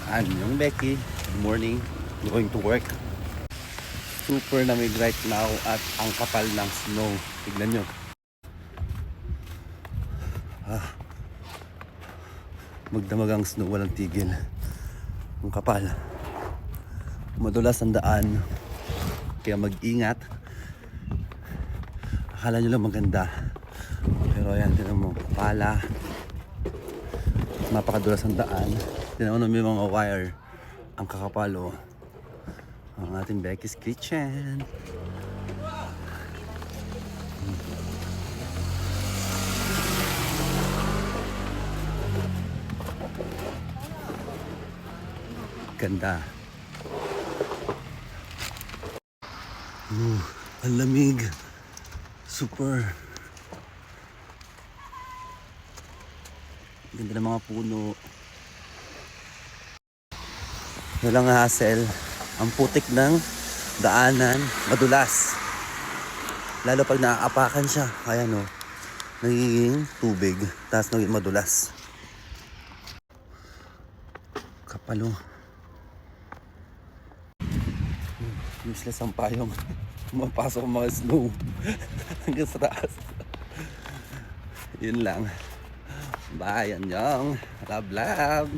Anyong Becky, good morning. Going to work. Super lamig right now at ang kapal ng snow. Tignan nyo. Magdamag ang snow, walang tigil. Ang kapal. Madulas ang daan. Kaya mag-ingat. Akala nyo lang maganda. Pero ayan, tinan mo, pala. Napakadulas ang daan. Tinan mo, may mga wire. Ang kakapalo. Ang ating Becky's Kitchen. Ganda. Ang lamig. Super. Ganda ng mga puno. Walang hassle. Ang putik ng daanan, madulas. Lalo pag naaapakan siya. Ayan o. Nagiging tubig. Tapos nagiging madulas. Kapalo. Useless ang payong. Mapasok ang mga snow. Hanggang sa taas. Yun lang. Bye, anyong. Love, love.